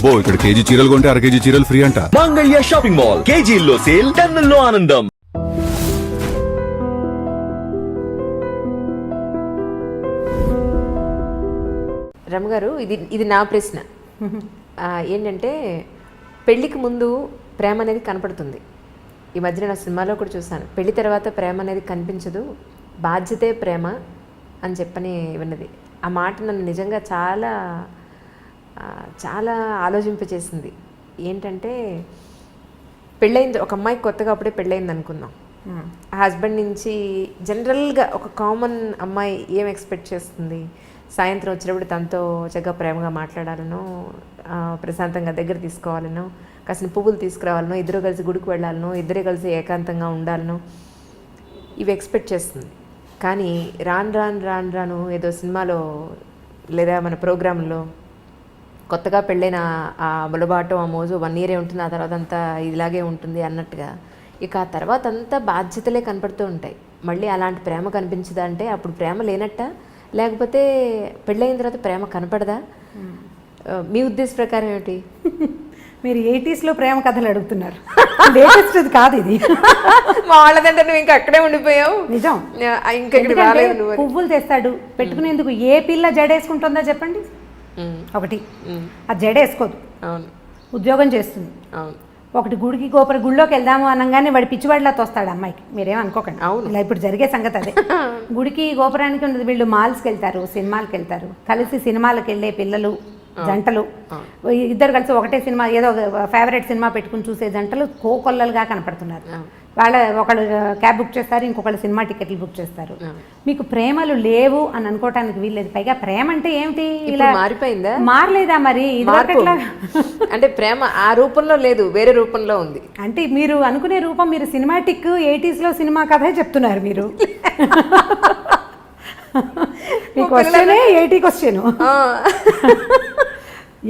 అబ్బో ఇక్కడ కేజీ చీరలు కొంటే అర కేజీ చీరలు ఫ్రీ అంట. మంగళ్య షాపింగ్ మాల్, కేజీల్లో సేల్, టన్నుల్లో ఆనందం. రమగారు, ఇది నా ప్రశ్న ఏంటంటే, పెళ్ళికి ముందు ప్రేమ అనేది కనపడుతుంది. ఈ మధ్యన నా సినిమాలో కూడా చూస్తాను, పెళ్లి తర్వాత ప్రేమ అనేది కనిపించదు, బాధ్యతే ప్రేమ అని చెప్పని విన్నది. ఆ మాట నన్ను నిజంగా చాలా చాలా ఆలోచింపచేసింది. ఏంటంటే, పెళ్ళయింది, ఒక అమ్మాయికి కొత్తగా అప్పుడే పెళ్ళయింది అనుకుందాం. ఆ హస్బెండ్ నుంచి జనరల్గా ఒక కామన్ అమ్మాయి ఏం ఎక్స్పెక్ట్ చేస్తుంది? సాయంత్రం వచ్చినప్పుడు తనతో చక్కగా ప్రేమగా మాట్లాడాలనో, ప్రశాంతంగా దగ్గర తీసుకోవాలనో, కాసిన పువ్వులు తీసుకురావాలనో, ఇద్దరు కలిసి గుడికి వెళ్ళాలనో, ఇద్దరే కలిసి ఏకాంతంగా ఉండాలనో, ఇవి ఎక్స్పెక్ట్ చేస్తుంది. కానీ రాను ఏదో సినిమాలో లేదా మన ప్రోగ్రాంలో కొత్తగా పెళ్ళైన ఆ బులబాటం, ఆ మోజు 1 year ఉంటుంది, ఆ తర్వాత అంతా ఇలాగే ఉంటుంది అన్నట్టుగా ఇక ఆ తర్వాత అంతా బాధ్యతలే కనపడుతూ ఉంటాయి. మళ్ళీ అలాంటి ప్రేమ కనిపించదా అంటే అప్పుడు ప్రేమ లేనట్ట, లేకపోతే పెళ్ళైన తర్వాత ప్రేమ కనపడదా? మీ ఉద్దేశ ప్రకారం ఏమిటి? మీరు 80s ప్రేమ కథలు అడుగుతున్నారు, లేటెస్ట్ కాదు ఇది. వాళ్ళదంటే నువ్వు ఇంకా అక్కడే ఉండిపోయావు. నిజం. ఇంకా పువ్వులు తెస్తాడు పెట్టుకునేందుకు, ఏ పిల్ల జడేసుకుంటుందో చెప్పండి? ఒకటి ఆ జడేసుకోదు, ఉద్యోగం చేస్తుంది. ఒకటి గుడిలోకి వెళ్దాము అనగానే వాడి పిచ్చివాడిలా తోస్తాడు అమ్మాయికి. మీరేం అనుకోకండి, ఇలా ఇప్పుడు జరిగే సంగతి అదే. గుడికి గోపురానికి ఉండదు, వీళ్ళు మాల్స్కి వెళ్తారు, సినిమాలకు వెళ్తారు, కలిసి సినిమాలకు వెళ్ళే పిల్లలు జంటలు, ఇద్దరు కలిసి ఒకటే సినిమా, ఏదో ఫేవరెట్ సినిమా పెట్టుకుని చూసే జంటలు కోకొల్లలుగా కనపడుతున్నారు. ఒకళ్ళు క్యాబ్ బుక్ చేస్తారు, ఇంకొకళ్ళు సినిమా టికెట్లు బుక్ చేస్తారు. మీకు ప్రేమలు లేవు అని అనుకోవటానికి వీల్లేదు. పైగా ప్రేమ అంటే ఏమిటి? ఇలా మారిపోయిందా? మారలేదా మరి? అంటే ప్రేమ ఆ రూపంలో లేదు, వేరే రూపంలో ఉంది. అంటే మీరు అనుకునే రూపం, మీరు సినిమాటిక్ 80s సినిమా కథే చెప్తున్నారు మీరు. మీ క్వశ్చనే 80 క్వశ్చన్.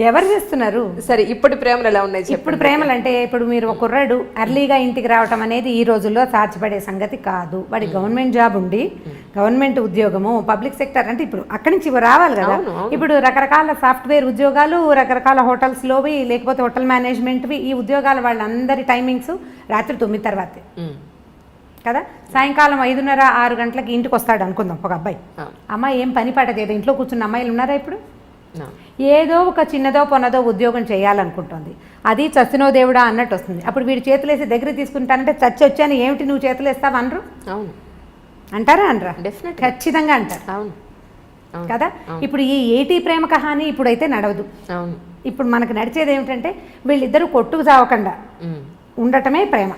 ఎవరు చేస్తున్నారు? సరే, ఇప్పుడు ప్రేమలు ఎలా ఉన్నాయి? ఇప్పుడు ప్రేమలు అంటే, ఇప్పుడు మీరు ఒక కుర్రాడు అర్లీగా ఇంటికి రావటం అనేది ఈ రోజుల్లో సాధ్యపడే సంగతి కాదు. వాడి గవర్నమెంట్ జాబ్ ఉండి, గవర్నమెంట్ ఉద్యోగము, పబ్లిక్ సెక్టర్ అంటే ఇప్పుడు అక్కడి నుంచి రావాలి కదా. ఇప్పుడు రకరకాల సాఫ్ట్వేర్ ఉద్యోగాలు, రకరకాల హోటల్స్లోవి, లేకపోతే హోటల్ మేనేజ్మెంట్వి, ఈ ఉద్యోగాలు వాళ్ళందరి టైమింగ్స్ రాత్రి 9 తర్వాతే కదా. సాయంకాలం 5:30, 6 గంటలకి ఇంటికి వస్తాడు అనుకుందాం ఒక అబ్బాయి. అమ్మాయి ఏం పని పడదు, ఏదో ఇంట్లో కూర్చున్న అమ్మాయిలు ఉన్నారా ఇప్పుడు? ఏదో ఒక చిన్నదో పొన్నదో ఉద్యోగం చేయాలనుకుంటుంది. అది చచ్చినో దేవుడా అన్నట్టు వస్తుంది. అప్పుడు వీడు చేతులేసి దగ్గర తీసుకుంటానంటే, చచ్చి వచ్చాను ఏమిటి నువ్వు చేతులు వేస్తావు అనరు? అవును అంటారా? అనరా? డెఫినెట్, ఖచ్చితంగా అంటారు. అవును కదా. ఇప్పుడు ఈ 80 ప్రేమ కహాని ఇప్పుడైతే నడవదు. అవును. ఇప్పుడు మనకు నడిచేది ఏమిటంటే, వీళ్ళిద్దరూ కొట్టుకు చావకుండా ఉండటమే ప్రేమ,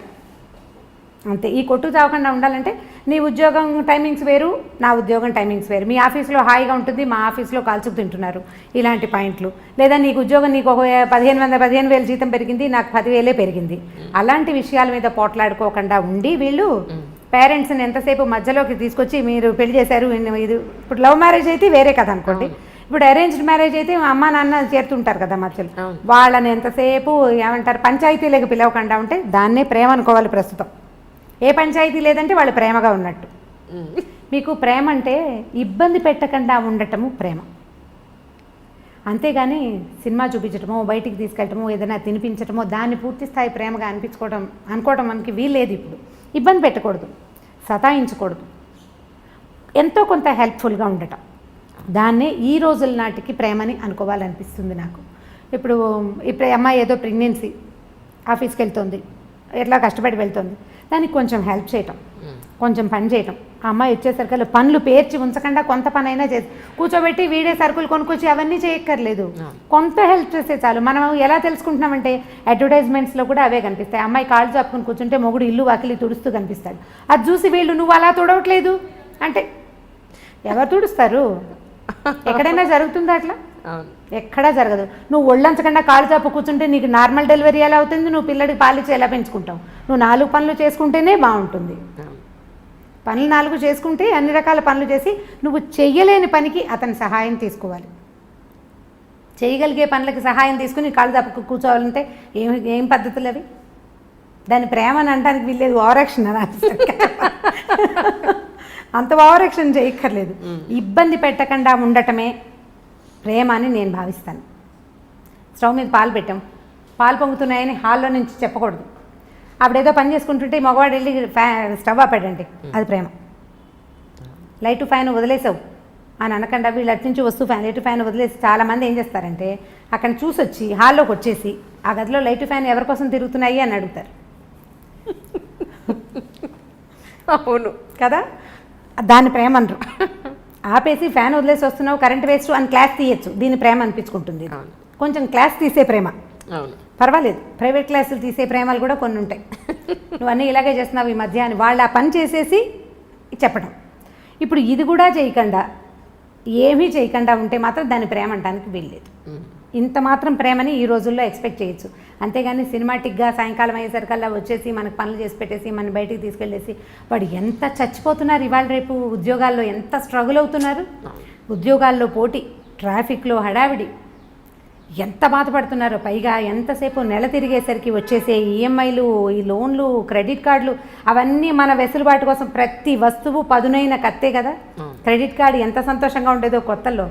అంతే. ఈ కొట్టుకు చావకుండా ఉండాలంటే, నీ ఉద్యోగం టైమింగ్స్ వేరు, నా ఉద్యోగం టైమింగ్స్ వేరు. మీ ఆఫీస్లో హాయిగా ఉంటుంది, మా ఆఫీస్లో కాల్చుకు తింటున్నారు, ఇలాంటి పాయింట్లు. లేదా నీకు ఉద్యోగం, నీకు ఒక 15,000 జీతం పెరిగింది, నాకు 10,000 పెరిగింది, అలాంటి విషయాల మీద పోట్లాడుకోకుండా ఉండి, వీళ్ళు పేరెంట్స్ని ఎంతసేపు మధ్యలోకి తీసుకొచ్చి మీరు పెళ్లి చేశారు. ఇది ఇప్పుడు లవ్ మ్యారేజ్ అయితే వేరే కదా అనుకోండి. ఇప్పుడు అరేంజ్డ్ మ్యారేజ్ అయితే అమ్మ నాన్న చేరుతుంటారు కదా మధ్యలో, వాళ్ళని ఎంతసేపు ఏమంటారు, పంచాయతీలకు పిలవకుండా ఉంటే దాన్నే ప్రేమ అనుకోవాలి ప్రస్తుతం. ఏ పంచాయతీ లేదంటే వాళ్ళు ప్రేమగా ఉన్నట్టు. మీకు ప్రేమ అంటే ఇబ్బంది పెట్టకుండా ఉండటము ప్రేమ, అంతేగాని సినిమా చూపించటమో, బయటికి తీసుకెళ్ళటమో, ఏదైనా తినిపించటమో దాన్ని పూర్తి స్థాయి ప్రేమగా అనుకోవటం మనకి వీల్లేదు. ఇప్పుడు ఇబ్బంది పెట్టకూడదు, సతాయించకూడదు, ఎంతో కొంత హెల్ప్ఫుల్గా ఉండటం, దాన్నే ఈ రోజుల నాటికి ప్రేమని అనుకోవాలనిపిస్తుంది నాకు. ఇప్పుడు అమ్మాయి ఏదో ప్రెగ్నెన్సీ, ఆఫీస్కి వెళ్తుంది, ఎట్లా కష్టపడి వెళ్తుంది, దానికి కొంచెం హెల్ప్ చేయటం, కొంచెం పని చేయటం. ఆ అమ్మాయి వచ్చేసరికి పనులు పేర్చి ఉంచకుండా కొంత పని అయినా చేసి కూర్చోబెట్టి వీడే సరుకులు కొనుక్కొచ్చి అవన్నీ చేయక్కర్లేదు, కొంత హెల్ప్ చేస్తే చాలు. మనం ఎలా తెలుసుకుంటున్నామంటే, అడ్వర్టైజ్మెంట్స్లో కూడా అవే కనిపిస్తాయి. అమ్మాయి కాళ్ళు చాపుకొని కూర్చుంటే మొగుడు ఇల్లు వాకిలి తుడుస్తూ కనిపిస్తాడు. అది చూసి వీళ్ళు నువ్వు అలా తుడవట్లేదు అంటే ఎవరు తుడుస్తారు? ఎక్కడైనా జరుగుతుందా అట్లా? ఎక్కడా జరగదు. నువ్వు ఒళ్ళంచకుండా కాళ్ళు చాపు కూర్చుంటే నీకు నార్మల్ డెలివరీ ఎలా అవుతుంది? నువ్వు పిల్లడికి పాలిచ్చి ఎలా పెంచుకుంటావు? నువ్వు 4 పనులు చేసుకుంటేనే బాగుంటుంది. పనులు 4 చేసుకుంటే అన్ని రకాల పనులు చేసి, నువ్వు చెయ్యలేని పనికి అతని సహాయం తీసుకోవాలి. చేయగలిగే పనులకి సహాయం తీసుకుని కాళ్ళు చాపు కూర్చోవాలంటే ఏం పద్ధతులు అవి? దాన్ని ప్రేమ అని అనడానికి వీల్లేదు, ఓవరాక్షన్ అని. అంత ఓవరాక్షన్ చేయక్కర్లేదు. ఇబ్బంది పెట్టకుండా ఉండటమే ప్రేమ అని నేను భావిస్తాను. స్టవ్ మీద పాలు పెట్టాం, పాలు పొంగుతున్నాయని హాల్లో నుంచి చెప్పకూడదు. అప్పుడేదో పని చేసుకుంటుంటే మగవాడు వెళ్ళి స్టవ్ ఆపాడండి, అది ప్రేమ. లైట్ ఫ్యాన్ వదిలేసావు అని అనకుండా వీళ్ళు అటు నుంచి వస్తూ లైట్ ఫ్యాన్ వదిలేసి చాలామంది ఏం చేస్తారంటే అక్కడ చూసి వచ్చి హాల్లోకి వచ్చేసి ఆ గదిలో లైట్ ఫ్యాన్ ఎవరి కోసం తిరుగుతున్నాయి అని అడుగుతారు. అవును కదా, దాన్ని ప్రేమ అనరు. ఆపేసి ఫ్యాన్ వదిలేసి వస్తున్నావు, కరెంట్ వేస్ట్ అని క్లాస్ తీయచ్చు, దీని ప్రేమ అనిపించుకుంటుంది. కొంచెం క్లాస్ తీసే ప్రేమ అవును, పర్వాలేదు. ప్రైవేట్ క్లాసులు తీసే ప్రేమలు కూడా కొన్ని ఉంటాయి. నువ్వు అన్నీ ఇలాగే చేస్తున్నావు ఈ మధ్య అని వాళ్ళు ఆ పని చేసేసి చెప్పడం. ఇప్పుడు ఇది కూడా చేయకుండా ఏమీ చేయకుండా ఉంటే మాత్రం దాన్ని ప్రేమ అంటానికి వీల్లేదు. ఇంత మాత్రం ప్రేమని ఈ రోజుల్లో ఎక్స్పెక్ట్ చేయొచ్చు. అంతేగాని సినిమాటిక్గా సాయంకాలం అయ్యేసరికల్లా వచ్చేసి మనకు పనులు చేసి పెట్టేసి మన బయటికి తీసుకెళ్ళేసి వాడు ఎంత చచ్చిపోతున్నారు. ఇవాళ రేపు ఉద్యోగాల్లో ఎంత స్ట్రగుల్ అవుతున్నారు. ఉద్యోగాల్లో పోటీ, ట్రాఫిక్లో హడావిడి, ఎంత బాధపడుతున్నారో. పైగా ఎంతసేపు నెల తిరిగేసరికి వచ్చేసే ఈఎంఐలు, ఈ లోన్లు, క్రెడిట్ కార్డులు, అవన్నీ మన వెసులుబాటు కోసం ప్రతి వస్తువు పదునైన కత్తే కదా. క్రెడిట్ కార్డు ఎంత సంతోషంగా ఉండేదో కొత్తల్లో.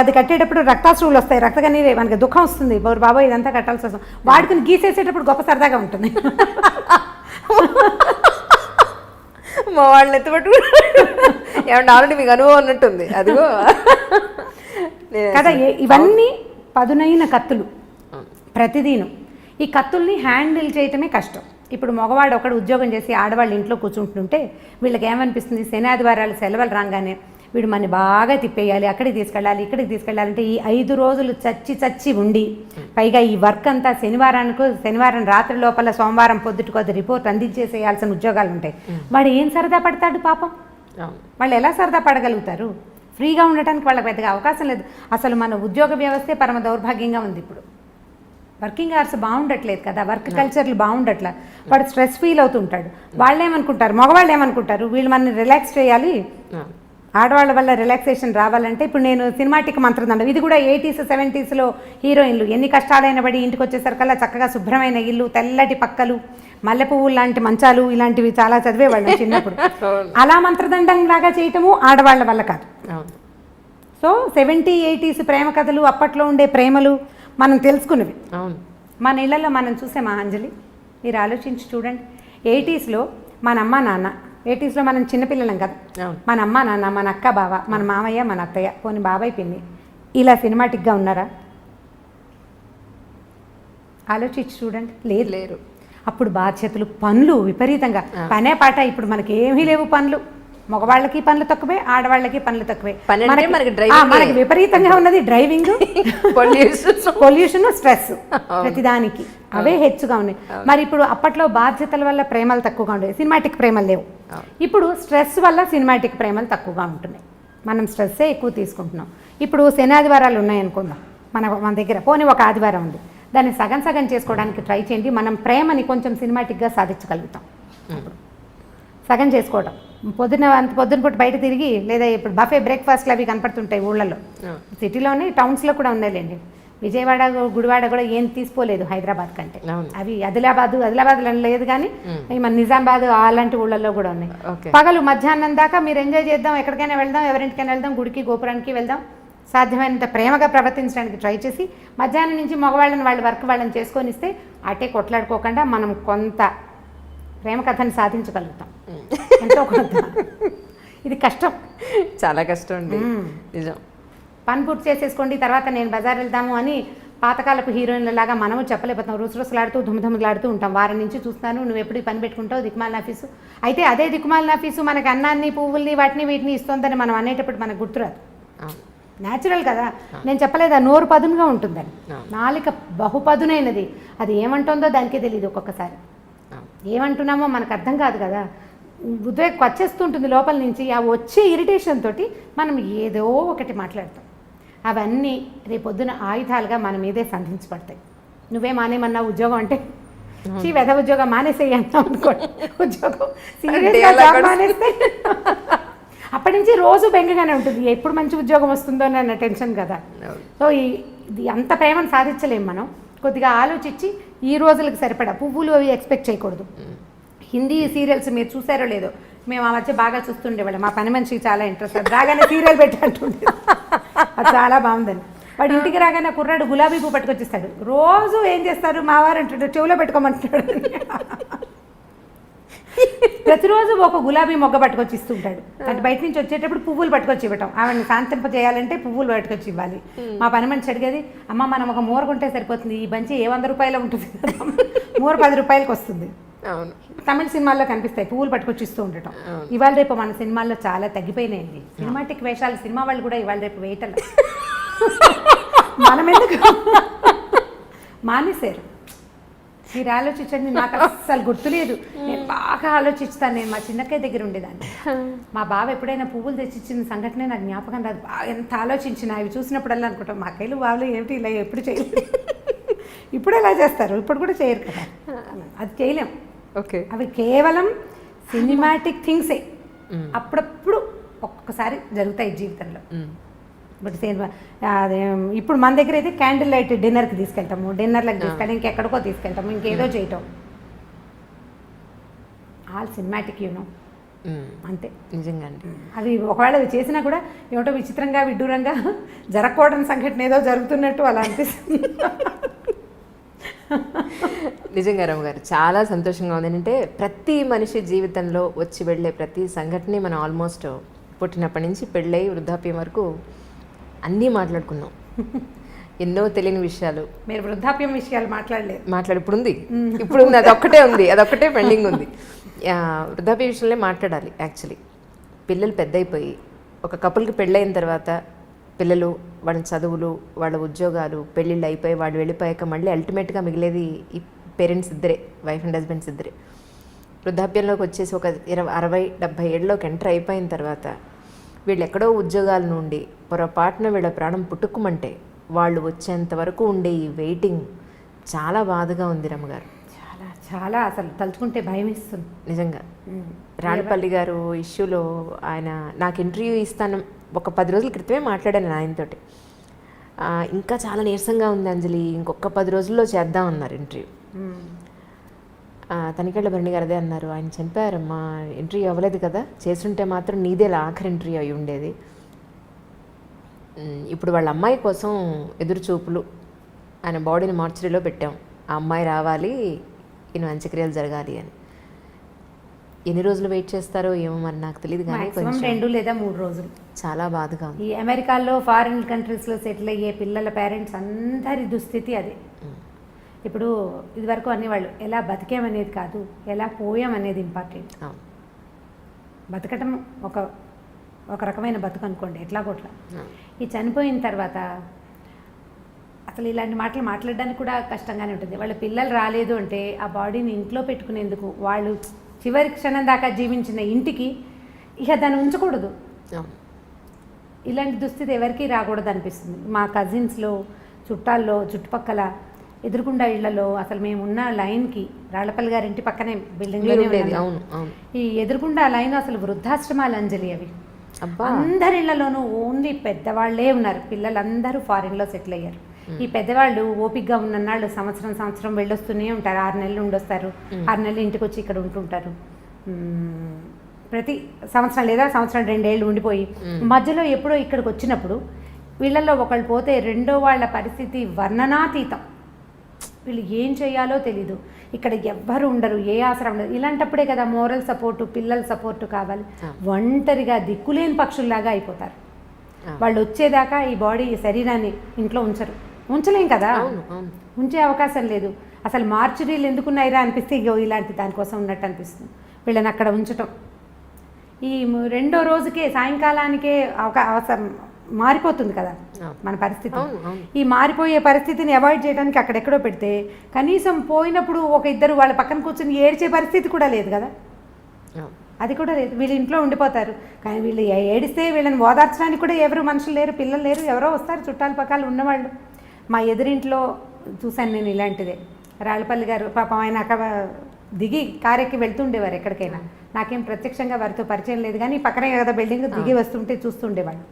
అది కట్టేటప్పుడు రక్తాశ్రువులు వస్తాయి, రక్తకన్నీరే, మనకి దుఃఖం వస్తుంది. బాబోయ్ ఇదంతా కట్టాల్సి వస్తుంది. వాడుకుని గీసేసేటప్పుడు గొప్ప సరదాగా ఉంటుంది. మా వాళ్ళని ఎత్తుపట్టు ఏమన్నా ఆల్రెడీ మీకు అనుభవం ఉన్నట్టుంది అదిగో కదా. ఇవన్నీ పదునైన కత్తులు ప్రతిదీను. ఈ కత్తుల్ని హ్యాండిల్ చేయటమే కష్టం. ఇప్పుడు మగవాడు ఒకడు ఉద్యోగం చేసి ఆడవాళ్ళు ఇంట్లో కూర్చుంటుంటే వీళ్ళకి ఏమనిపిస్తుంది, శని ఆదివారాలు సెలవులు రాగానే వీడు మనని బాగా తిప్పేయాలి, అక్కడికి తీసుకెళ్ళాలి, ఇక్కడికి తీసుకెళ్ళాలంటే ఈ 5 రోజులు చచ్చి ఉండి పైగా ఈ వర్క్ అంతా శనివారం రాత్రి లోపల సోమవారం పొద్దుటికి అది రిపోర్ట్ అందించేసేయాల్సిన ఉద్యోగాలు ఉంటాయి. వాడు ఏం సరదా పడతాడు పాపం. వాళ్ళు ఎలా సరదా పడగలుగుతారు? ఫ్రీగా ఉండటానికి వాళ్ళకి పెద్దగా అవకాశం లేదు. అసలు మన ఉద్యోగ వ్యవస్థే పరమ దౌర్భాగ్యంగా ఉంది. ఇప్పుడు వర్కింగ్ అవర్స్ బాగుండట్లేదు కదా, వర్క్ కల్చర్లు బాగుండట్లా. వాడు స్ట్రెస్ ఫీల్ అవుతుంటాడు. వాళ్ళు ఏమనుకుంటారు, మగవాళ్ళు ఏమనుకుంటారు, వీళ్ళు మనల్ని రిలాక్స్ చేయాలి, ఆడవాళ్ళ వల్ల రిలాక్సేషన్ రావాలంటే. ఇప్పుడు నేను సినిమాటిక్ మంత్రదండం, ఇది కూడా 80s 70sలో హీరోయిన్లు ఎన్ని కష్టాలైన పడి ఇంటికి వచ్చేసరికల్లా చక్కగా శుభ్రమైన ఇల్లు, తెల్లటి పక్కలు, మల్లె పువ్వులు లాంటి మంచాలు, ఇలాంటివి చాలా చదివేవాళ్ళం చిన్నప్పుడు. అలా మంత్రదండం లాగా చేయటము ఆడవాళ్ళ వల్ల కాదు. సో 70s 80s ప్రేమ కథలు, అప్పట్లో ఉండే ప్రేమలు మనం తెలుసుకున్నవి. మన ఇళ్లలో మనం చూసే మహాంజలి, మీరు ఆలోచించి చూడండి. 80sలో మన అమ్మ నాన్న, 80sలో మనం చిన్నపిల్లలం కదా, మన అమ్మ నాన్న, మన అక్క బావ, మన మామయ్య, మన అత్తయ్య, పోనీ బాబాయ్ పిన్ని, ఇలా సినిమాటిక్గా ఉన్నారా? ఆలోచించి చూడండి. లేరు. అప్పుడు బాధ్యతలు, పనులు విపరీతంగా, పనే పాట. ఇప్పుడు మనకి ఏమీ లేవు పనులు. మగవాళ్ళకి పనులు తక్కువే, ఆడవాళ్ళకి పనులు తక్కువే. మనకి విపరీతంగా ఉన్నది డ్రైవింగ్, పొల్యూషన్, స్ట్రెస్, ప్రతిదానికి అవే హెచ్చుగా ఉన్నాయి. మరి ఇప్పుడు అప్పట్లో బాధ్యతల వల్ల ప్రేమలు తక్కువగా ఉండేవి, సినిమాటిక్ ప్రేమలు లేవు. ఇప్పుడు స్ట్రెస్ వల్ల సినిమాటిక్ ప్రేమలు తక్కువగా ఉంటున్నాయి. మనం స్ట్రెస్సే ఎక్కువ తీసుకుంటున్నాం. ఇప్పుడు శని ఆదివారాలు ఉన్నాయనుకుందాం మన దగ్గర, పోనీ ఒక ఆదివారం ఉంది, దాన్ని సగం చేసుకోవడానికి ట్రై చేయండి. మనం ప్రేమని కొంచెం సినిమాటిక్గా సాధించగలుగుతాం. సగం చేసుకోవడం, పొద్దున పూట బయట తిరిగి, లేదా ఇప్పుడు బఫే బ్రేక్ఫాస్ట్లు అవి కనపడుతుంటాయి ఊళ్ళల్లో, సిటీలో ఉన్నాయి, టౌన్స్లో కూడా ఉన్నాయిలేండి. విజయవాడ, గుడివాడ కూడా ఏం తీసుకోలేదు హైదరాబాద్ కంటే. అవి ఆదిలాబాద్లో లేదు కానీ మన నిజామాబాద్ అలాంటి ఊళ్ళల్లో కూడా ఉన్నాయి. పగలు మధ్యాహ్నం దాకా మీరు ఎంజాయ్ చేద్దాం, ఎక్కడికైనా వెళ్దాం, ఎవరింటికైనా వెళ్దాం, గుడికి గోపురానికి వెళ్దాం, సాధ్యమైనంత ప్రేమగా ప్రవర్తించడానికి ట్రై చేసి మధ్యాహ్నం నుంచి మగవాళ్ళని వాళ్ళ వర్క్ వాళ్ళని చేసుకొని ఇస్తే అటే కొట్లాడుకోకుండా మనం కొంత ప్రేమ కథని సాధించగలుగుతాం. ఎంతో కొంత. ఇది కష్టం, చాలా కష్టం అండి, నిజం. పని పూర్తి చేసేసుకోండి, తర్వాత నేను బజార్ వెళ్దాము అని పాతకాలపు హీరోయిన్లలాగా మనము చెప్పలేకపోతాం. రుసరుసలాడుతూ ధుమధుమలాడుతూ ఉంటాం. వారం నుంచి చూస్తాను, నువ్వు ఎప్పుడు పని పెట్టుకుంటావు, దిక్కుమాలిన ఆఫీసు. అయితే అదే దిక్కుమాలిన ఆఫీసు మనకి అన్నాన్ని, పువ్వుల్ని, వీటిని ఇస్తుందని మనం అనేటప్పుడు మనకు గుర్తురాదు. న్యాచురల్ కదా. నేను చెప్పలేదా, నోరు పదునుగా ఉంటుందని, నాలిక బహుపదునైనది. అది ఏమంటుందో దానికే తెలియదు ఒక్కొక్కసారి. ఏమంటున్నామో మనకు అర్థం కాదు కదా. ఉద్వేగం వచ్చేస్తుంటుంది లోపల నుంచి. ఆ వచ్చే ఇరిటేషన్ తోటి మనం ఏదో ఒకటి మాట్లాడతాం. అవన్నీ రేపొద్దున ఆయుధాలుగా మన మీదే సంధించబడతాయి. నువ్వే మానేమన్నా ఉద్యోగం అంటే, వెధ ఉద్యోగం మానేసేయి అంటాం అనుకోండి. ఉద్యోగం సీరియస్గా జాబ్ మానేస్తే అప్పటి నుంచి రోజు బెంగగానే ఉంటుంది, ఎప్పుడు మంచి ఉద్యోగం వస్తుందో అన్న టెన్షన్ కదా. సో ఇది అంత ప్రేమను సాధించలేము మనం. కొద్దిగా ఆలోచించి ఈ రోజులకు సరిపడా పువ్వులు అవి ఎక్స్పెక్ట్ చేయకూడదు. హిందీ సీరియల్స్ మీరు చూసారో లేదో, మేము ఆ మధ్య బాగా చూస్తుండేవాళ్ళం. మా పని మనిషికి చాలా ఇంట్రెస్ట్, రాగానే సీరియల్ పెట్టంటుండే, అది చాలా బాగుందని. వాడు ఇంటికి రాగానే కుర్రాడు గులాబీ పువ్వు పట్టుకొచ్చిస్తాడు. రోజు ఏం చేస్తారు మా వారు అంటాడు, చెవులో పెట్టుకోమంటాడు. ప్రతిరోజు ఒక గులాబీ మొగ్గ పట్టుకొచ్చి ఇస్తుంటాడు. అంటే బయట నుంచి వచ్చేటప్పుడు పువ్వులు పట్టుకొచ్చి ఇవ్వటం, ఆవిడని శాంతింప చేయాలంటే పువ్వులు పట్టుకొచ్చి ఇవ్వాలి. మా పని మనిషి అడిగేది, అమ్మ మనం ఒక మూర కొంటే సరిపోతుంది, ఈ బంచి ఏ 100 రూపాయలు ఉంటుంది, మూర 10 రూపాయలకి వస్తుంది. అవును, తమిళ సినిమాల్లో కనిపిస్తాయి పువ్వులు పట్టుకొచ్చి ఇస్తూ ఉండటం. ఇవాళ రేపు మన సినిమాల్లో చాలా తగ్గిపోయినాయండి సినిమాటిక్ వేషాలు. సినిమా వాళ్ళు కూడా ఇవాళ రేపు వేయటం మనం ఎందుకు మానేశారు. మీరు ఆలోచించండి, నాకు అస్సలు గుర్తులేదు. నేను బాగా ఆలోచిస్తాను. నేను మా చిన్నక్కయ్య దగ్గర ఉండేదాన్ని. మా బావ ఎప్పుడైనా పువ్వులు తెచ్చిచ్చిన సంఘటనే నాకు జ్ఞాపకం రాదు. బాగా ఎంత ఆలోచించిన అవి చూసినప్పుడల్లా అనుకుంటాం, మా అక్కయ్యలు బావలు ఏమిటి ఇలా ఎప్పుడు చేయలేదు. ఇప్పుడు ఎలా చేస్తారు, ఇప్పుడు కూడా చేయరు కదా, అది చేయలేం. ఓకే, అవి కేవలం సినిమాటిక్ థింగ్సే. అప్పుడప్పుడు ఒక్కొక్కసారి జరుగుతాయి జీవితంలో. బట్ అదే ఇప్పుడు మన దగ్గర అయితే క్యాండిల్ లైట్ డిన్నర్కి తీసుకెళ్తాము, డిన్నర్లకు తీసుకెళ్ళి ఇంకెక్కడికో తీసుకెళ్తాము, ఇంకేదో చేయటం. ఆల్ సినిమాటిక్ యూనో, అంతే. నిజంగా అండి. అవి ఒకవేళ అవి చేసినా కూడా ఏమిటో విచిత్రంగా విడ్డూరంగా జరగకూడని సంఘటన ఏదో జరుగుతున్నట్టు అలా అనిపిస్తుంది. నిజంగా రమ్మ గారు చాలా సంతోషంగా ఉంది. ఏంటంటే ప్రతి మనిషి జీవితంలో వచ్చి వెళ్ళే ప్రతి సంఘటన మనం ఆల్మోస్ట్ పుట్టినప్పటి నుంచి పెళ్ళై వృద్ధాప్యం వరకు అన్నీ మాట్లాడుకున్నాం. ఎన్నో తెలియని విషయాలు. మీరు వృద్ధాప్యం విషయాలు మాట్లాడలేదు. ఇప్పుడు ఉంది, అదొక్కటే ఉంది, అదొక్కటే పెండింగ్ ఉంది. వృద్ధాప్య విషయంలో మాట్లాడాలి. యాక్చువల్లీ పిల్లలు పెద్ద అయిపోయి ఒక కపుల్కి పెళ్ళైన తర్వాత పిల్లలు, వాళ్ళ చదువులు, వాళ్ళ ఉద్యోగాలు, పెళ్ళిళ్ళు అయిపోయి వాళ్ళు వెళ్ళిపోయాక మళ్ళీ అల్టిమేట్గా మిగిలేది ఈ పేరెంట్స్ ఇద్దరే, వైఫ్ అండ్ హస్బెండ్స్ ఇద్దరే. వృద్ధాప్యంలోకి వచ్చేసి ఒక 60-70 ఏళ్ళలోకి ఎంటర్ అయిపోయిన తర్వాత వీళ్ళు ఎక్కడో ఉద్యోగాల నుండి పొరపాటున వీళ్ళ ప్రాణం పుట్టుకుమంటే వాళ్ళు వచ్చేంత వరకు ఉండే ఈ వెయిటింగ్ చాలా బాధగా ఉంది రమ్మగారు. చాలా చాలా అసలు తలుచుకుంటే భయం ఇస్తుంది నిజంగా. రాళ్ళపల్లి గారు ఇష్యూలో ఆయన నాకు ఇంటర్వ్యూ ఇస్తాను ఒక 10 రోజుల క్రితమే మాట్లాడాను ఆయనతోటి. ఇంకా చాలా నీరసంగా ఉంది అంజలి, ఇంకొక 10 రోజుల్లో చేద్దాం అన్నారు ఇంటర్వ్యూ. తనికెళ్ళ భరణి గారు అదే అన్నారు, ఆయన చనిపోయారమ్మా, ఇంటర్వ్యూ అవ్వలేదు కదా, చేస్తుంటే మాత్రం నీదే ఆఖరి ఇంటర్వ్యూ అయి ఉండేది. ఇప్పుడు వాళ్ళ అమ్మాయి కోసం ఎదురు చూపులు, ఆయన బాడీని మార్చరీలో పెట్టాం, ఆ అమ్మాయి రావాలి, ఈయన అంత్యక్రియలు జరగాలి అని. ఎన్ని రోజులు వెయిట్ చేస్తారో ఏమో మరి నాకు తెలియదు, కానీ కొంచెం 2 లేదా 3 రోజులు. చాలా బాధగా ఉంది. ఈ అమెరికాలో ఫారిన్ కంట్రీస్లో సెటిల్ అయ్యే పిల్లల పేరెంట్స్ అందరి దుస్థితి అదే. ఇప్పుడు ఇదివరకు అనేవాళ్ళు ఎలా బతికేమనేది కాదు, ఎలా పోయామనేది ఇంపార్టెంట్. బతకటం ఒక రకమైన బతుకు అనుకోండి, ఎట్లా కొట్లా. ఈ చనిపోయిన తర్వాత అసలు ఇలాంటి మాటలు మాట్లాడడానికి కూడా కష్టంగానే ఉంటుంది. వాళ్ళ పిల్లలు రాలేదు అంటే ఆ బాడీని ఇంట్లో పెట్టుకునేందుకు, వాళ్ళు చివరి క్షణం దాకా జీవించిన ఇంటికి ఇక దాన్ని ఉంచకూడదు. ఇలాంటి దుస్థితి ఎవరికి రాకూడదు అనిపిస్తుంది. మా కజిన్స్లో, చుట్టాల్లో, చుట్టుపక్కల ఎదురుకుండా ఇళ్లలో అసలు మేము ఉన్న లైన్కి, రాళ్లపల్లి గారి ఇంటి పక్కనే బిల్డింగ్లోనే ఉండేది. ఈ ఎదురుకుండా లైన్ అసలు వృద్ధాశ్రమాలు అంజలి. అవి అందరి ఇళ్లలోనూ ఓన్లీ పెద్దవాళ్లే ఉన్నారు. పిల్లలందరూ ఫారిన్లో సెటిల్ అయ్యారు. ఈ పెద్దవాళ్ళు ఓపికగా ఉన్ననాళ్ళు సంవత్సరం వెళ్ళొస్తూనే ఉంటారు. 6 నెలలు ఉండొస్తారు, 6 నెలలు ఇంటికి వచ్చి ఇక్కడ ఉంటుంటారు. ప్రతి సంవత్సరం లేదా సంవత్సరం 2 ఏళ్ళు ఉండిపోయి మధ్యలో ఎప్పుడో ఇక్కడికి వచ్చినప్పుడు వీళ్ళల్లో ఒకళ్ళు పోతే రెండో వాళ్ళ పరిస్థితి వర్ణనాతీతం. వీళ్ళు ఏం చేయాలో తెలీదు, ఇక్కడ ఎవ్వరు ఉండరు, ఏ ఆసరా ఉండదు. ఇలాంటప్పుడే కదా మోరల్ సపోర్టు, పిల్లల సపోర్టు కావాలి. ఒంటరిగా దిక్కులేని పక్షుల్లాగా అయిపోతారు. వాళ్ళు వచ్చేదాకా ఈ బాడీ, ఈ శరీరాన్ని ఇంట్లో ఉంచలేం కదా, ఉంచే అవకాశం లేదు. అసలు మార్చురీలు ఎందుకున్నాయిరా అనిపిస్తే ఇలాంటి దానికోసం ఉన్నట్టు అనిపిస్తుంది. వీళ్ళని అక్కడ ఉంచటం, ఈ 2వ రోజుకే సాయంకాలానికే అవసరం మారిపోతుంది కదా మన పరిస్థితి. ఈ మారిపోయే పరిస్థితిని అవాయిడ్ చేయడానికి అక్కడెక్కడో పెడితే కనీసం పోయినప్పుడు ఒక ఇద్దరు వాళ్ళ పక్కన కూర్చొని ఏడ్చే పరిస్థితి కూడా లేదు కదా, అది కూడా లేదు. వీళ్ళు ఇంట్లో ఉండిపోతారు. కానీ వీళ్ళు ఏడిస్తే వీళ్ళని ఓదార్చడానికి కూడా ఎవరు మనుషులు లేరు, పిల్లలు లేరు, ఎవరో వస్తారు చుట్టాల పక్కలు ఉన్నవాళ్ళు. మా ఎదురింట్లో చూశాను నేను ఇలాంటిదే. రాళ్ళపల్లి గారు పాపం ఆయన అక్కడ దిగి కారెక్కి వెళ్తుండేవారు ఎక్కడికైనా. నాకేం ప్రత్యక్షంగా వారితో పరిచయం లేదు, కానీ పక్కనే కదా బిల్డింగ్, దిగి వస్తుంటే చూస్తుండేవాళ్ళు.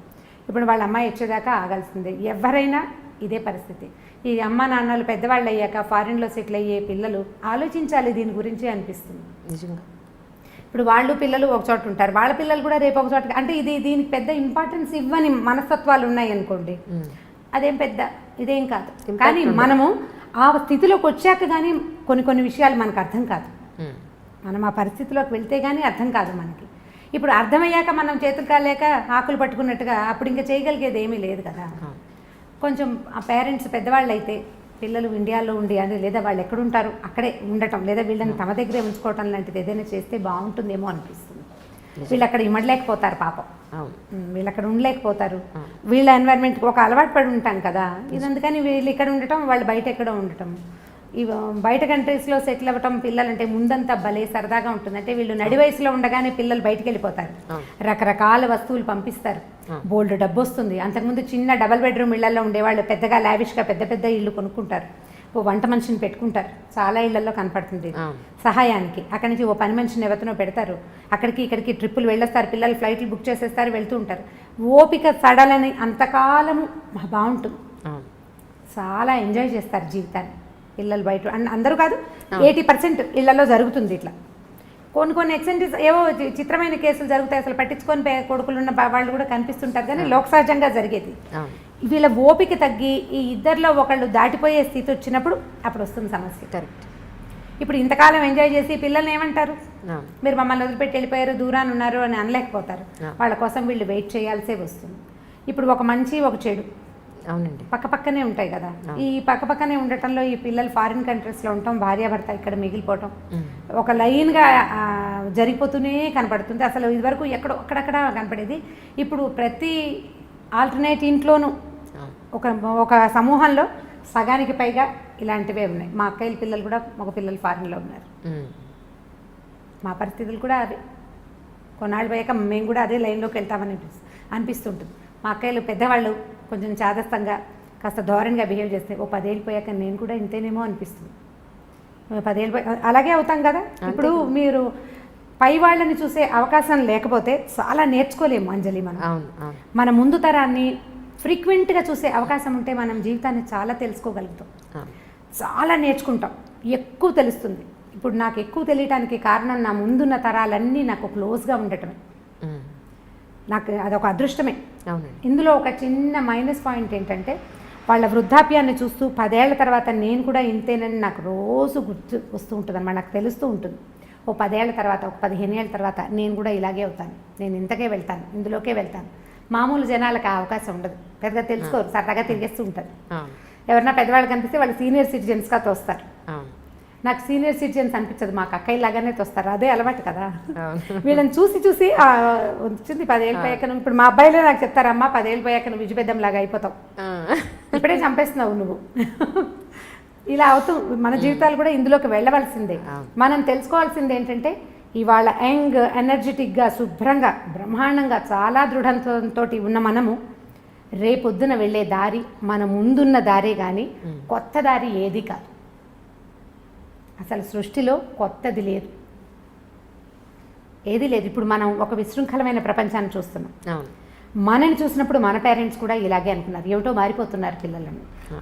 ఇప్పుడు వాళ్ళ అమ్మాయి వచ్చేదాకా ఆగాల్సిందే. ఎవరైనా ఇదే పరిస్థితి. ఈ అమ్మ నాన్నలు పెద్దవాళ్ళు అయ్యాక ఫారిన్లో సెటిల్ అయ్యే పిల్లలు ఆలోచించాలి దీని గురించి అనిపిస్తుంది నిజంగా. ఇప్పుడు వాళ్ళు పిల్లలు ఒక చోట ఉంటారు, వాళ్ళ పిల్లలు కూడా రేపు ఒక చోట. అంటే దీనికి పెద్ద ఇంపార్టెన్స్ ఇవ్వని మనస్తత్వాలు ఉన్నాయి అనుకోండి, అదేం పెద్ద ఇదేం కాదు. కానీ మనము ఆ స్థితిలోకి వచ్చాక కానీ కొన్ని విషయాలు మనకు అర్థం కాదు. మనం ఆ పరిస్థితిలోకి వెళ్తే కానీ అర్థం కాదు మనకి. ఇప్పుడు అర్థమయ్యాక మనం చేతులు కాలేక ఆకులు పట్టుకున్నట్టుగా అప్పుడు ఇంకా చేయగలిగేది ఏమీ లేదు కదా. కొంచెం ఆ పేరెంట్స్ పెద్దవాళ్ళు అయితే పిల్లలు ఇండియాలో ఉండి అని లేదా వాళ్ళు ఎక్కడుంటారు అక్కడే ఉండటం లేదా వీళ్ళని తమ దగ్గరే ఉంచుకోవటం లాంటిది ఏదైనా చేస్తే బాగుంటుందేమో అనిపిస్తుంది. వీళ్ళు అక్కడ ఇమ్మడలేకపోతారు పాపం, వీళ్ళు అక్కడ ఉండలేకపోతారు. వీళ్ళ ఎన్వైర్న్మెంట్కి ఒక అలవాటు పడి ఉంటాం కదా ఇది. అందుకని వీళ్ళు ఇక్కడ ఉండటం, వాళ్ళు బయట ఎక్కడో ఉండటం. ఇవి బయట కంట్రీస్లో సెటిల్ అవ్వటం పిల్లలంటే ముందంతా భలే సరదాగా ఉంటుంది. అంటే వీళ్ళు నడి వయసులో ఉండగానే పిల్లలు బయటికి వెళ్ళిపోతారు, రకరకాల వస్తువులు పంపిస్తారు, బోల్డ్ డబ్బు వస్తుంది. అంతకుముందు చిన్న డబల్ బెడ్రూమ్ ఇళ్లలో ఉండేవాళ్ళు పెద్దగా లావిష్గా పెద్ద పెద్ద ఇళ్ళు కొనుక్కుంటారు, ఓ వంట మనిషిని పెట్టుకుంటారు. చాలా ఇళ్లలో కనపడుతుంది సహాయానికి. అక్కడి నుంచి ఓ పని మనిషిని ఎవరినో పెడతారు, అక్కడికి ఇక్కడికి ట్రిప్పులు వెళ్ళొస్తారు, పిల్లలు ఫ్లైట్లు బుక్ చేసేస్తారు, వెళ్తూ ఉంటారు. ఓపిక సడలని అంతకాలము బాగుంటుంది, చాలా ఎంజాయ్ చేస్తారు జీవితాన్ని పిల్లలు. బయట అందరూ కాదు, 80% ఇళ్లలో జరుగుతుంది ఇట్లా. కొన్ని ఎక్సెంట్రీస్ ఏవో చిత్రమైన కేసులు జరుగుతాయి, అసలు పట్టించుకొని కొడుకులు ఉన్న వాళ్ళు కూడా కనిపిస్తుంటారు. కానీ లోక సహజంగా జరిగేది. వీళ్ళ ఓపిక తగ్గి ఈ ఇద్దరిలో ఒకళ్ళు దాటిపోయే స్థితి వచ్చినప్పుడు అప్పుడు వస్తుంది సమస్య. కరెక్ట్. ఇప్పుడు ఇంతకాలం ఎంజాయ్ చేసి పిల్లల్ని ఏమంటారు, మీరు మమ్మల్ని వదిలిపెట్టి వెళ్ళిపోయారు, దూరాన్ని ఉన్నారు అని అనలేకపోతారు. వాళ్ళ కోసం వీళ్ళు వెయిట్ చేయాల్సే వస్తుంది. ఇప్పుడు ఒక మంచి ఒక చెడు అవునండి పక్కపక్కనే ఉంటాయి కదా. ఈ పక్కపక్కనే ఉండటంలో ఈ పిల్లలు ఫారిన్ కంట్రీస్లో ఉండటం, భార్యాభర్త ఇక్కడ మిగిలిపోవటం ఒక లైన్గా జరిగిపోతూనే కనపడుతుంది. అసలు ఇదివరకు ఎక్కడో అక్కడక్కడ కనపడేది, ఇప్పుడు ప్రతి ఆల్టర్నేట్ ఇంట్లోనూ ఒక సమూహంలో సగానికి పైగా ఇలాంటివే ఉన్నాయి. మా అక్కయ్యల పిల్లలు కూడా మగ పిల్లలు ఫారిన్లో ఉన్నారు. మా పరిస్థితులు కూడా అదే. కొన్నాళ్ళు పోయాక మేము కూడా అదే లైన్లోకి వెళ్తామని అనిపిస్తుంటుంది. మా అక్కయ్యలు పెద్దవాళ్ళు కొంచెం చాదస్తంగా కాస్త ధోరణిగా బిహేవ్ చేస్తే ఓ 10 ఏళ్ళు పోయాక నేను కూడా ఇంతేనేమో అనిపిస్తుంది. 10 ఏళ్ళు అలాగే అవుతాం కదా. ఇప్పుడు మీరు పై వాళ్ళని చూసే అవకాశం లేకపోతే చాలా నేర్చుకోలేము అంజలి. మన ముందు తరాన్ని ఫ్రీక్వెంట్గా చూసే అవకాశం ఉంటే మనం జీవితాన్ని చాలా తెలుసుకోగలుగుతాం, చాలా నేర్చుకుంటాం, ఎక్కువ తెలుస్తుంది. ఇప్పుడు నాకు ఎక్కువ తెలియటానికి కారణం నా ముందున్న తరాలన్నీ నాకు క్లోజ్గా ఉండటమే. నాకు అదొక అదృష్టమే. ఇందులో ఒక చిన్న మైనస్ పాయింట్ ఏంటంటే వాళ్ళ వృద్ధాప్యాన్ని చూస్తూ 10 ఏళ్ల తర్వాత నేను కూడా ఇంతేనని నాకు రోజు గుర్తు వస్తూ ఉంటుంది అన్నమాట. నాకు తెలుస్తూ ఉంటుంది ఓ 10 ఏళ్ల తర్వాత, ఒక 15 ఏళ్ల తర్వాత నేను కూడా ఇలాగే అవుతాను, నేను ఇంతకే వెళ్తాను, ఇందులోకే వెళ్తాను. మామూలు జనాలకు ఆ అవకాశం ఉండదు, పెద్దగా తెలుసుకోరు, సరదాగా తిరిగేస్తూ ఉంటారు. ఎవరన్నా పెద్దవాళ్ళు కనిపిస్తే వాళ్ళు సీనియర్ సిటిజన్స్గా తోస్తారు. నాకు సీనియర్ సిటిజన్స్ అనిపించదు, మాకు అక్కయ్యలాగానే తోస్తారు, అదే అలవాటు కదా. వీళ్ళని చూసి వచ్చింది 10 ఏళ్ళు పోయాక. ఇప్పుడు మా అబ్బాయిలే నాకు చెప్తారమ్మా 10 ఏళ్ళు పోయాక నువ్వు విజయపెద్దంలాగా అయిపోతావు, ఇప్పుడే చంపేస్తున్నావు నువ్వు. ఇలా అవుతూ మన జీవితాలు కూడా ఇందులోకి వెళ్ళవలసిందే. మనం తెలుసుకోవాల్సింది ఏంటంటే ఇవాళ యంగ్, ఎనర్జెటిక్గా, శుభ్రంగా, బ్రహ్మాండంగా, చాలా దృఢంతో ఉన్న మనము రేపొద్దున వెళ్ళే దారి మన ముందున్న దారే కానీ కొత్త దారి ఏది కాదు. అసలు సృష్టిలో కొత్తది లేదు, ఏది లేదు. ఇప్పుడు మనం ఒక విశృంఖలమైన ప్రపంచాన్ని చూస్తున్నాం. మనని చూసినప్పుడు మన పేరెంట్స్ కూడా ఇలాగే అనుకున్నారు, ఏమిటో మారిపోతున్నారు పిల్లలను.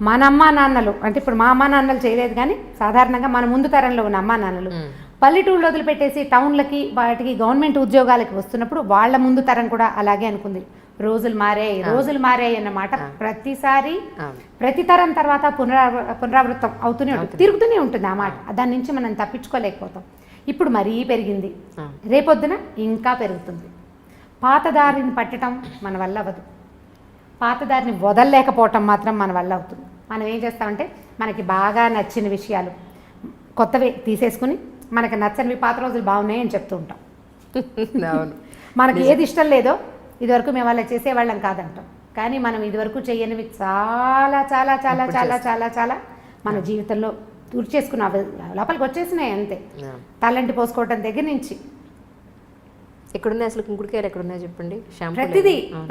మన అమ్మా నాన్నలు అంటే ఇప్పుడు మా అమ్మా నాన్నలు చేయలేదు కానీ సాధారణంగా మన ముందు తరంలో ఉన్న అమ్మా నాన్నలు పల్లెటూళ్ళు వదిలిపెట్టేసి టౌన్లకి వాటికి గవర్నమెంట్ ఉద్యోగాలకి వస్తున్నప్పుడు వాళ్ళ ముందు తరం కూడా అలాగే అనుకుంది. రోజులు మారాయి అన్నమాట ప్రతిసారి ప్రతి తరం తర్వాత పునరావృతం అవుతూనే ఉంటుంది, తిరుగుతూనే ఉంటుంది ఆ మాట. దాని నుంచి మనం తప్పించుకోలేకపోతాం. ఇప్పుడు మరీ పెరిగింది, రేపొద్దున ఇంకా పెరుగుతుంది. పాతదారిని పట్టడం మన వల్ల అవ్వదు, పాతదారిని వదలలేకపోవటం మాత్రం మన వల్ల అవుతుంది. మనం ఏం చేస్తామంటే మనకి బాగా నచ్చిన విషయాలు కొత్తవి తీసేసుకుని మనకు నచ్చనివి పాత రోజులు బాగున్నాయి అని చెప్తూ ఉంటాం. మనకి ఏది ఇష్టం లేదో ఇదివరకు మేము అలా చేసేవాళ్ళం కాదంటాం, కానీ మనం ఇదివరకు చేయనివి చాలా చాలా చాలా చాలా చాలా చాలా మన జీవితంలో దూరం చేసుకున్న లోపలికి వచ్చేసినాయి అంతే. తలంటి పోసుకోవటం దగ్గర నుంచి ఎక్కడున్నాయి అసలు కుంకుడుకాయలు ఎక్కడున్నాయి చెప్పండి.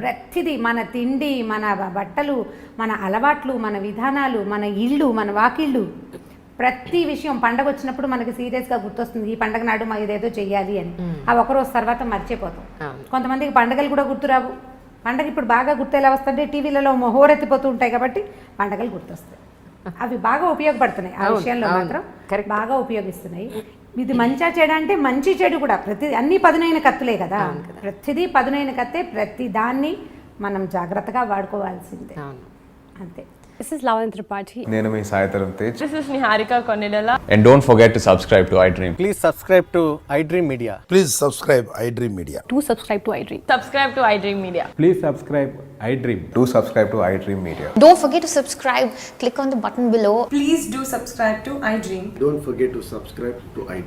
ప్రతిదీ మన తిండి, మన బట్టలు, మన అలవాట్లు, మన విధానాలు, మన ఇళ్ళు, మన వాకిళ్ళు, ప్రతి విషయం పండగ వచ్చినప్పుడు మనకి సీరియస్గా గుర్తొస్తుంది, ఈ పండగ నాడు మా ఇదేదో చెయ్యాలి అని. ఆ ఒకరోజు తర్వాత మర్చిపోతాం. కొంతమందికి పండగలు కూడా గుర్తురావు. పండగ ఇప్పుడు బాగా గుర్తు ఎలా వస్తుంటే టీవీలలో హోరెత్తిపోతూ ఉంటాయి కాబట్టి పండగలు గుర్తొస్తాయి. అవి బాగా ఉపయోగపడుతున్నాయి, ఆ విషయంలో మాత్రం బాగా ఉపయోగిస్తున్నాయి. ఇది మంచిగా చెడు అంటే మంచి చెడు కూడా అన్ని పదునైన కత్తులే కదా, ప్రతిదీ పదునైన కత్తే. ప్రతి దాన్ని మనం జాగ్రత్తగా వాడుకోవాల్సిందే. అంతే. This is Lavanya Tripathi. నేను మీ Sai Tarun Tej. This is Niharika Konidala. And don't forget to subscribe to iDream. Please subscribe to iDream Media. Please subscribe iDream Media. Do subscribe to iDream. Subscribe to iDream Media. Please subscribe iDream. Do subscribe to iDream Media. Don't forget to subscribe. Click on the button below. Please do subscribe to iDream. Don't forget to subscribe to iDream.